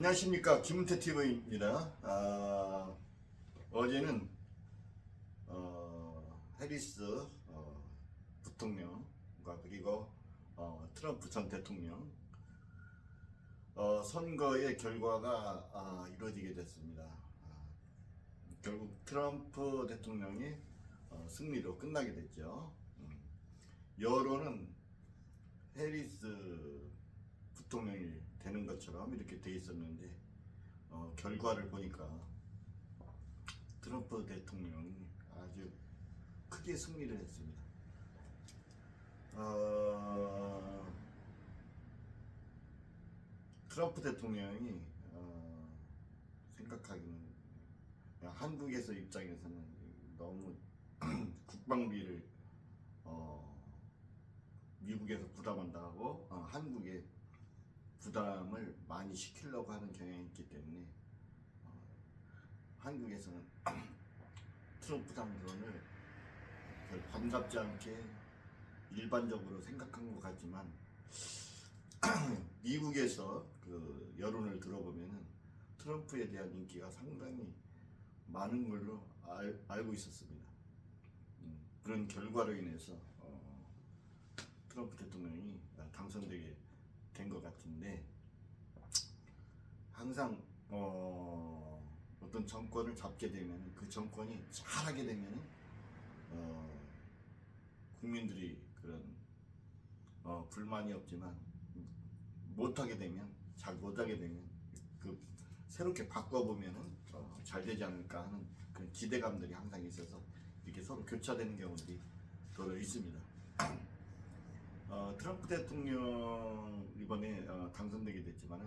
안녕하십니까, 김은태 TV입니다. 어제는 해리스 부통령과 그리고 트럼프 전 대통령 선거의 결과가 이루어지게 됐습니다. 결국 트럼프 대통령이 승리로 끝나게 됐죠. 여론은 해리스 부통령이 되는 것처럼 이렇게 돼 있었는데 결과를 보니까 트럼프 대통령이 아주 크게 승리를 했습니다. 트럼프 대통령이 생각하기는 한국에서 입장에서는 너무 국방비를 미국에서 부담한다고 한국에 부담을 많이 시키려고 하는 경향이 있기 때문에 한국에서는 트럼프 당선을 별 반갑지 않게 일반적으로 생각한 것 같지만 미국에서 그 여론을 들어보면은 트럼프에 대한 인기가 상당히 많은 걸로 알고 있었습니다. 그런 결과로 인해서 트럼프 대통령이 당선되게 된 것 같은데, 항상 어떤 정권을 잡게 되면 그 정권이 잘하게 되면 국민들이 그런 불만이 없지만 못하게 되면, 잘 못하게 되면 그 새롭게 바꿔보면은 잘 되지 않을까 하는 그런 기대감들이 항상 있어서 이렇게 서로 교차되는 경우들이 더러 있습니다. 트럼프 대통령 이번에 당선되게 됐지만은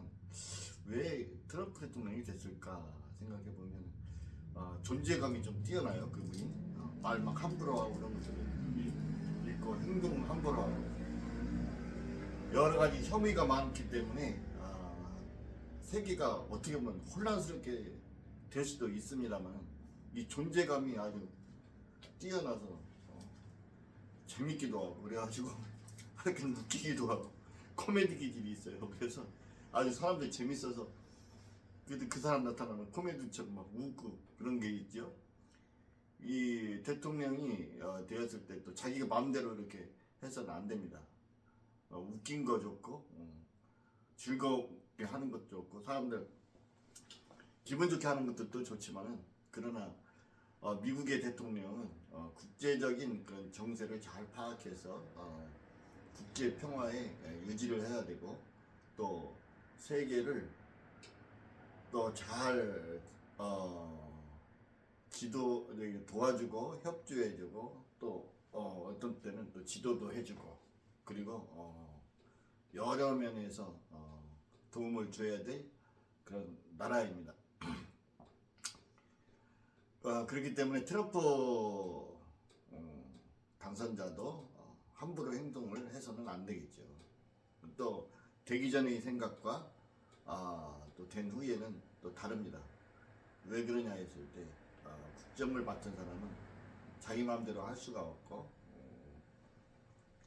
왜 트럼프 대통령이 됐을까 생각해 보면 존재감이 좀 뛰어나요. 그분이 말 막 함부로 하고 그런 것들을 있고 행동 함부로 하고 여러 가지 혐의가 많기 때문에 세계가 어떻게 보면 혼란스럽게 될 수도 있습니다만 이 존재감이 아주 뛰어나서 재밌기도 하고 그래가지고 이렇게 웃기기도 하고 코미디 기질이 있어요. 그래서 아주 사람들이 재밌어서 그래도 그 사람 나타나면 코미디처럼 막 웃고 그런 게 있죠. 이 대통령이 되었을 때 또 자기가 마음대로 이렇게 해서는 안 됩니다. 웃긴 거 좋고 즐겁게 하는 것도 좋고 사람들 기분 좋게 하는 것도 좋지만은, 그러나 미국의 대통령은 국제적인 그런 정세를 잘 파악해서 국제 평화에 유지를 해야 되고 또 세계를 또 잘 지도 도와주고 협조해주고 또 어떤 때는 또 지도도 해주고 그리고 여러 면에서 도움을 줘야 될 그런 나라입니다. 그렇기 때문에 트럼프 당선자도 함부로 행동을 해서는 안 되겠죠. 또 되기 전의 생각과 또 된 후에는 또 다릅니다. 왜 그러냐 했을 때 국정을 맡은 사람은 자기 마음대로 할 수가 없고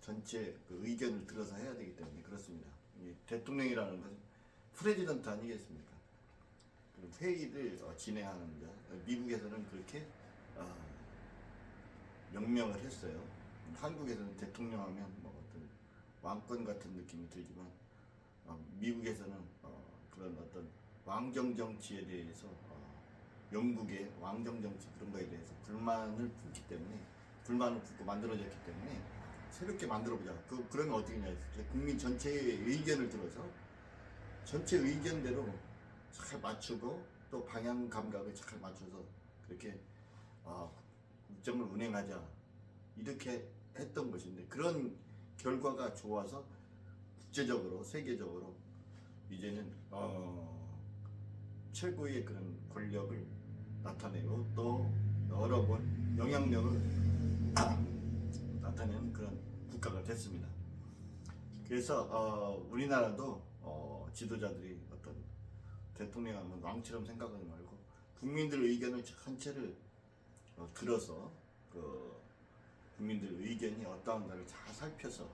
전체 그 의견을 들어서 해야 되기 때문에 그렇습니다. 대통령이라는 것은 프레지던트 아니겠습니까? 회의를 진행하는데 미국에서는 그렇게 명명을 했어요. 한국에서는 대통령 하면 뭐 어떤 왕권 같은 느낌이 들지만 미국에서는 그런 어떤 왕정 정치에 대해서 영국의 왕정 정치 그런 거에 대해서 불만을 품기 때문에 불만을 품고 만들어졌기 때문에 새롭게 만들어보자. 그러면 어떻게 냐 국민 전체의 의견을 들어서 전체 의견대로 잘 맞추고 또 방향 감각을 잘 맞춰서 그렇게 국정을 운행하자 이렇게 했던 것인데, 그런 결과가 좋아서 국제적으로 세계적으로 이제는 최고의 그런 권력을 나타내고 또 여러 번 영향력을 나타내는 그런 국가가 됐습니다. 그래서 우리나라도 지도자들이 어떤 대통령 하면 왕처럼 생각하지 말고 국민들 의견을 전체를 들어서 그 국민들 의견이 어떠한가를 잘 살펴서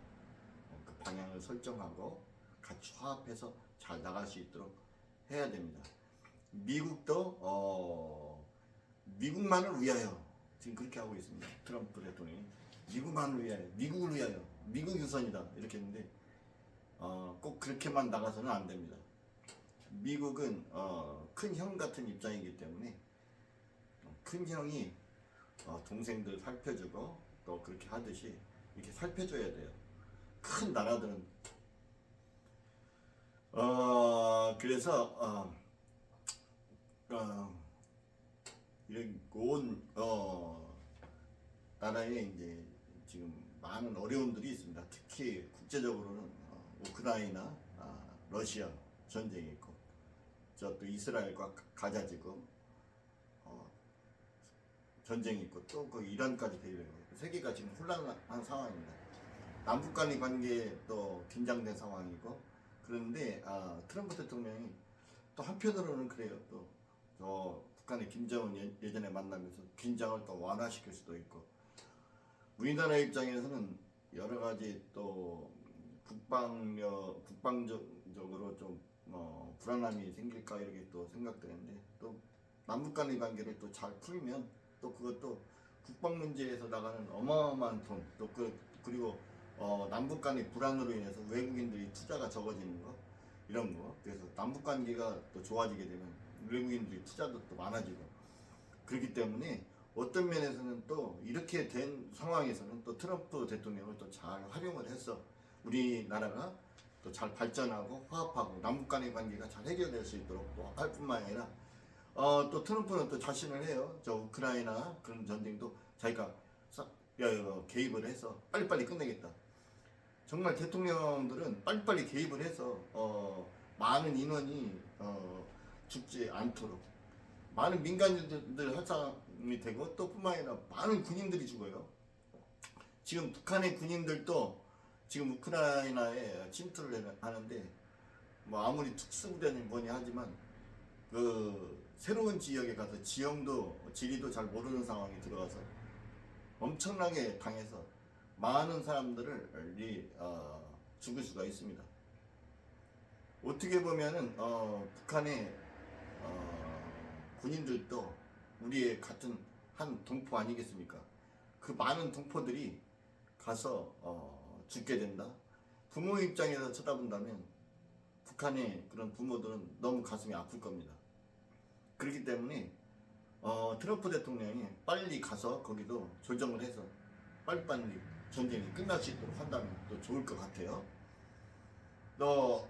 그 방향을 설정하고 같이 화합해서 잘 나갈 수 있도록 해야 됩니다. 미국도 미국만을 위하여 지금 그렇게 하고 있습니다. 트럼프 대통령이 미국만을 위하여, 미국을 위하여, 미국 유선이다 이렇게 했는데 꼭 그렇게만 나가서는 안 됩니다. 미국은 큰 형 같은 입장이기 때문에 큰 형이 동생들 살펴주고 또 그렇게 하듯이 이렇게 살펴줘야 돼요. 큰 나라들은 그래서 이런 온 나라에 이제 지금 많은 어려움들이 있습니다. 특히 국제적으로는 우크라이나, 러시아 전쟁이 있고, 저 또 이스라엘과 가자 지구 전쟁이 있고, 또 그 이란까지 대립하고 세계가 지금 혼란한 상황입니다. 남북 간의 관계 또 긴장된 상황이고, 그런데 트럼프 대통령이 또 한편으로는 그래요. 또 북한의 김정은 예전에 만나면서 긴장을 또 완화시킬 수도 있고, 우리나라 입장에서는 여러 가지 또 국방적으로 좀 불안함이 생길까 이렇게 또 생각되는데, 또 남북 간의 관계를 또 잘 풀면 또 그것도 국방 문제에서 나가는 어마어마한 돈, 또 그리고 남북 간의 불안으로 인해서 외국인들이 투자가 적어지는 거, 이런 거. 그래서 남북 관계가 또 좋아지게 되면 외국인들이 투자도 또 많아지고, 그렇기 때문에 어떤 면에서는 또 이렇게 된 상황에서는 또 트럼프 대통령을 또 잘 활용을 해서 우리나라가 또 잘 발전하고 화합하고 남북 간의 관계가 잘 해결될 수 있도록 또 할 뿐만 아니라 또 트럼프는 또 자신을 해요. 저 우크라이나 그런 전쟁도 자기가 개입을 해서 빨리빨리 끝내겠다. 정말 대통령들은 빨리빨리 개입을 해서 많은 인원이 죽지 않도록, 많은 민간인들 활성이 되고, 또 뿐만 아니라 많은 군인들이 죽어요. 지금 북한의 군인들도 지금 우크라이나에 침투를 하는데, 뭐 아무리 특수부대는 뭐니 하지만 그 새로운 지역에 가서 지리도 잘 모르는 상황에 들어가서 엄청나게 당해서 많은 사람들을 죽일 수가 있습니다. 어떻게 보면은 북한의 군인들도 우리의 같은 한 동포 아니겠습니까? 그 많은 동포들이 가서 죽게 된다. 부모 입장에서 쳐다본다면 북한의 그런 부모들은 너무 가슴이 아플 겁니다. 그렇기 때문에 트럼프 대통령이 빨리 가서 거기도 조정을 해서 빨리빨리 전쟁이 끝날 수 있도록 한다면 또 좋을 것 같아요. 또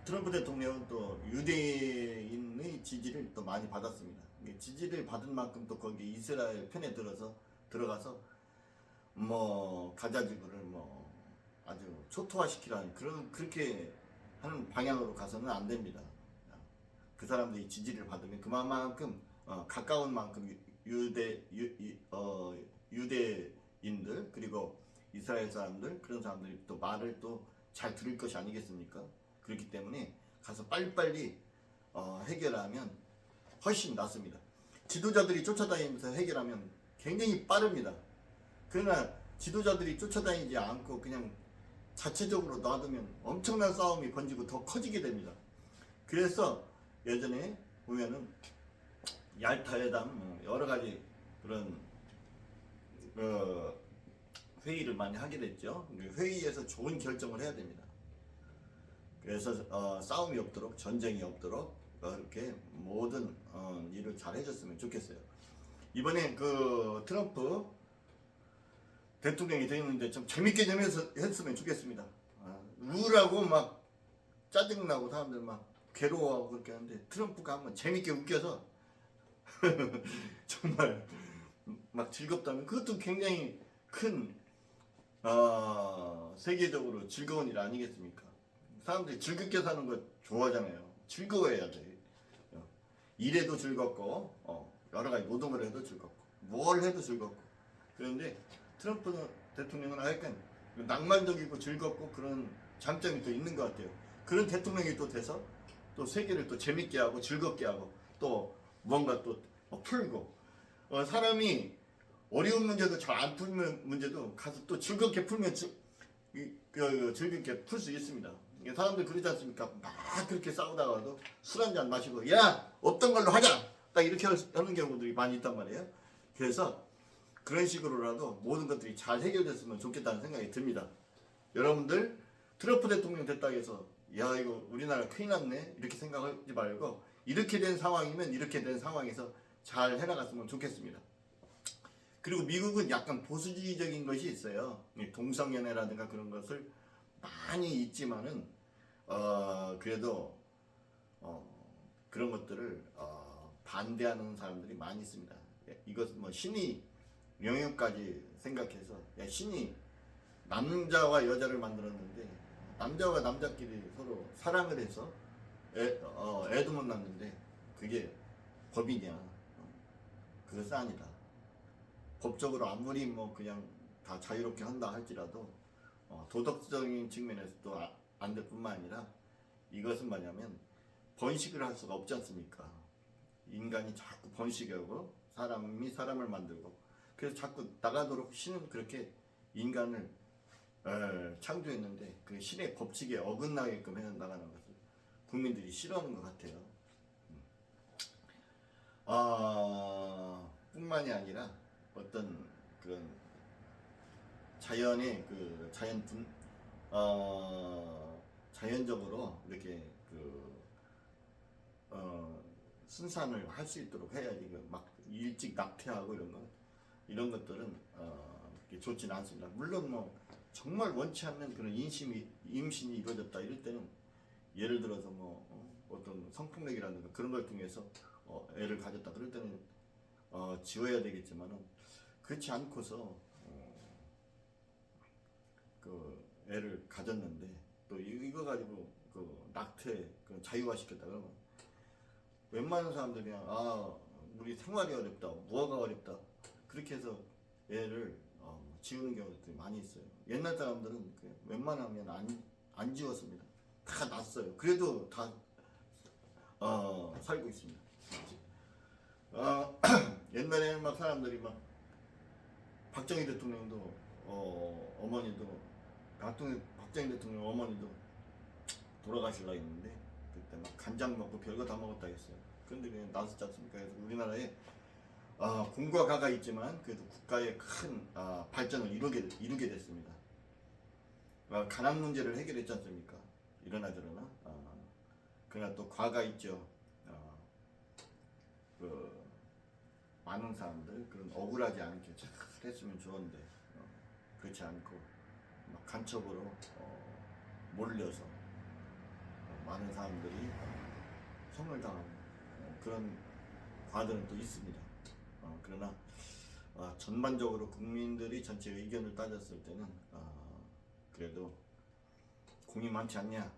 트럼프 대통령은 또 유대인의 지지를 또 많이 받았습니다. 지지를 받은 만큼 또 거기 이스라엘 편에 들어가서 뭐 가자지구를 뭐 아주 초토화시키라는 그렇게 하는 방향으로 가서는 안 됩니다. 그 사람들이 지지를 받으면 그만큼 가까운 만큼 유대인들 그리고 이스라엘 사람들, 그런 사람들이 또 말을 또 잘 들을 것이 아니겠습니까? 그렇기 때문에 가서 빨리빨리 해결하면 훨씬 낫습니다. 지도자들이 쫓아다니면서 해결하면 굉장히 빠릅니다. 그러나 지도자들이 쫓아다니지 않고 그냥 자체적으로 놔두면 엄청난 싸움이 번지고 더 커지게 됩니다. 그래서 예전에 보면은 얄타 회담 여러 가지 그런 회의를 많이 하게 됐죠. 회의에서 좋은 결정을 해야 됩니다. 그래서 싸움이 없도록, 전쟁이 없도록 이렇게 모든 일을 잘 해줬으면 좋겠어요. 이번에 그 트럼프 대통령이 되었는데 좀 재밌게 좀 했으면 좋겠습니다. 우울하고 막 짜증나고 사람들 막 괴로워하고 그렇게 하는데, 트럼프가 한번 재밌게 웃겨서 정말 막 즐겁다면 그것도 굉장히 큰 세계적으로 즐거운 일 아니겠습니까? 사람들이 즐겁게 사는 거 좋아하잖아요. 즐거워해야 돼. 일해도 즐겁고 여러 가지 노동을 해도 즐겁고 뭘 해도 즐겁고. 그런데 트럼프 대통령은 약간 낭만적이고 즐겁고 그런 장점이 또 있는 것 같아요. 그런 대통령이 또 돼서 또 세계를 또 재밌게 하고 즐겁게 하고 또 뭔가 또 풀고, 사람이 어려운 문제도 잘 안 풀면 문제도 가서 또 즐겁게 풀면 즐겁게 풀 수 있습니다. 사람들 그러지 않습니까? 막 그렇게 싸우다가도 술 한잔 마시고 야 없던 걸로 하자 딱 이렇게 하는 경우들이 많이 있단 말이에요. 그래서 그런 식으로라도 모든 것들이 잘 해결됐으면 좋겠다는 생각이 듭니다. 여러분들 트럼프 대통령 됐다 해서 야 이거 우리나라 큰일 났네 이렇게 생각하지 말고 이렇게 된 상황이면 이렇게 된 상황에서 잘 해나갔으면 좋겠습니다. 그리고 미국은 약간 보수주의적인 것이 있어요. 동성연애라든가 그런 것을 많이 있지만은 그래도 그런 것들을 반대하는 사람들이 많이 있습니다. 이것은 뭐 신이 영역까지 생각해서 야 신이 남자와 여자를 만들었는데 남자와 남자끼리 서로 사랑을 해서 애도 못 낳는데 그게 법이냐? 그것은 아니다. 법적으로 아무리 뭐 그냥 다 자유롭게 한다 할지라도 도덕적인 측면에서도 안 될 뿐만 아니라 이것은 뭐냐면 번식을 할 수가 없지 않습니까? 인간이 자꾸 번식하고 사람이 사람을 만들고 그래서 자꾸 나가도록 신은 그렇게 인간을 창조했는데 그 신의 법칙에 어긋나게끔 해 나가는 것을 국민들이 싫어하는 것 같아요. 뿐만이 아니라 어떤 그런 자연의 그 자연적으로 이렇게 순산을 할 수 있도록 해야지 막 일찍 낙태하고 이런 것들은 좋지는 않습니다. 물론 뭐 정말 원치 않는 그런 임신이 이루어졌다 이럴 때는 예를 들어서 뭐 어떤 성폭력이라든가 그런 걸 통해서 애를 가졌다 그럴 때는 지워야 되겠지만은 그렇지 않고서 그 애를 가졌는데 또 이거 가지고 그 낙태 그 자유화시켰다 그러면 웬만한 사람들이 그냥 우리 생활이 어렵다 무화가 어렵다 그렇게 해서 애를 지우는 경우들이 많이 있어요. 옛날 사람들은 웬만하면 안 지웠습니다. 다 났어요. 그래도 다 살고 있습니다. 옛날에는 막 사람들이 막 박정희 대통령도 어머니도 박정희 대통령 어머니도 돌아가실라 했는데 그때 막 간장 먹고 별거 다 먹었다 했어요. 그런데 그냥 나섰지 않습니까? 그래서 우리나라에 공과 가가 있지만 그래도 국가의 큰 발전을 이루게 됐습니다. 가난 문제를 해결했지 않습니까? 이러나 저러나 그러나 또 과가 있죠. 많은 사람들 그런 억울하지 않게 잘 했으면 좋은데 그렇지 않고 막 간첩으로 몰려서 많은 사람들이 성을 당하는 그런 과들은 또 있습니다. 그러나 전반적으로 국민들이 전체 의견을 따졌을 때는 그래도 공이 많지 않냐.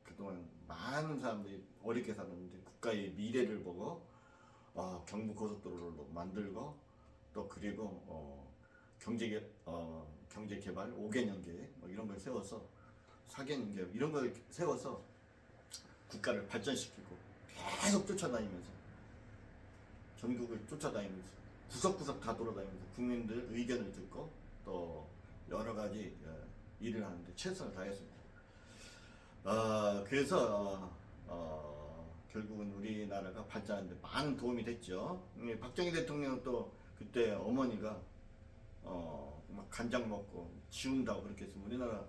그동안 많은 사람들이 어렵게 살았는데 국가의 미래를 보고 경부고속도로를 만들고 또 그리고 경제 개발 5개년 계획 뭐 이런 걸 세워서 4개년 계획 이런 걸 세워서 국가를 발전시키고 계속 쫓아다니면서 전국을 쫓아다니면서 구석구석 다 돌아다니면서 국민들 의견을 듣고 또 여러 가지 일을 하는데 최선을 다했습니다. 그래서 결국은 우리나라가 발전하는데 많은 도움이 됐죠. 박정희 대통령은 또 그때 어머니가 막 간장 먹고 지운다고 그렇게 했으면 우리나라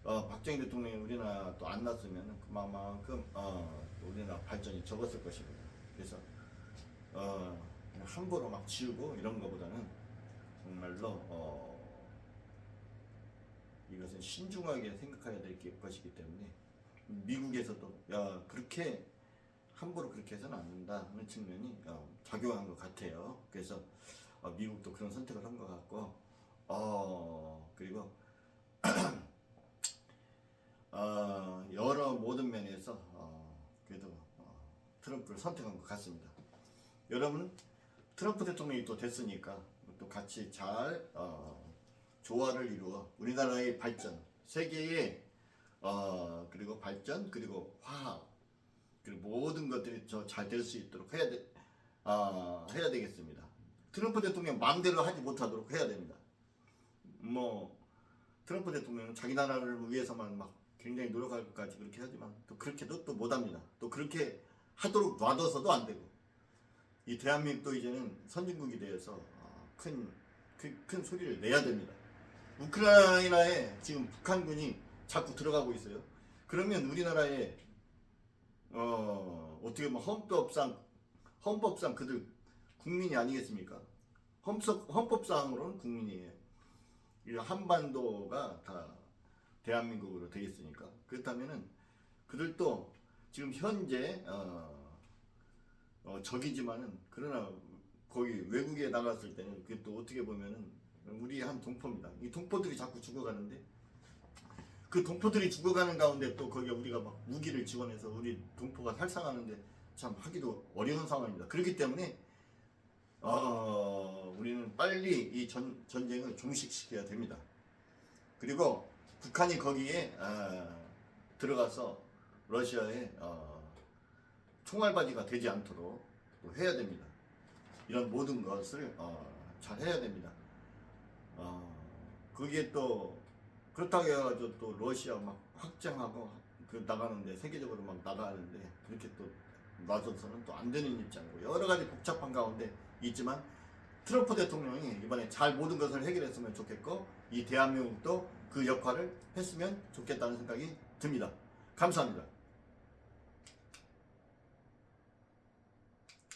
박정희 대통령이 우리나라 또 안 났으면 그만큼 우리나라 발전이 적었을 것입니다. 그래서 함부로 막 지우고 이런 거보다는 정말로 이것은 신중하게 생각해야 될 것이기 때문에 미국에서도 그렇게 함부로 그렇게 해서는 안 된다 하는 측면이 작용한 것 같아요. 그래서 미국도 그런 선택을 한 것 같고 그리고 여러 모든 면에서 그래도 트럼프를 선택한 것 같습니다. 여러분 트럼프 대통령이 또 됐으니까 또 같이 잘 조화를 이루어 우리나라의 발전, 세계의 그리고 발전 그리고 화합 그리고 모든 것들이 잘 될 수 있도록 해야 되겠습니다. 트럼프 대통령 마음대로 하지 못하도록 해야 됩니다. 뭐 트럼프 대통령은 자기 나라를 위해서만 막 굉장히 노력할 것까지 그렇게 하지만 또 그렇게도 또 못합니다. 또 그렇게 하도록 놔둬서도 안 되고 이 대한민국도 이제는 선진국이 되어서 큰 소리를 내야 됩니다. 우크라이나에 지금 북한군이 자꾸 들어가고 있어요. 그러면 우리나라에 어떻게 보면 헌법상 그들 국민이 아니겠습니까? 헌법상으로는 국민이에요. 이 한반도가 다 대한민국으로 되겠으니까. 그렇다면은 그들도 지금 현재 적이지만은 그러나 거기 외국에 나갔을 때는 그게 또 어떻게 보면은 우리 한 동포입니다. 이 동포들이 자꾸 죽어가는데 그 동포들이 죽어가는 가운데 또 거기에 우리가 막 무기를 지원해서 우리 동포가 살상하는데 참 하기도 어려운 상황입니다. 그렇기 때문에 우리는 빨리 이 전쟁을 종식시켜야 됩니다. 그리고 북한이 거기에 들어가서 러시아의 총알바지가 되지 않도록 또 해야 됩니다. 이런 모든 것을 잘 해야 됩니다. 거기에 또 그렇다고 해가지고 또 러시아 막 확장하고 그 나가는데 세계적으로 막 나가는데 그렇게 또 놔둬서는 또 안 되는 입장이고 여러 가지 복잡한 가운데 있지만 트럼프 대통령이 이번에 잘 모든 것을 해결했으면 좋겠고 이 대한민국도 그 역할을 했으면 좋겠다는 생각이 듭니다. 감사합니다.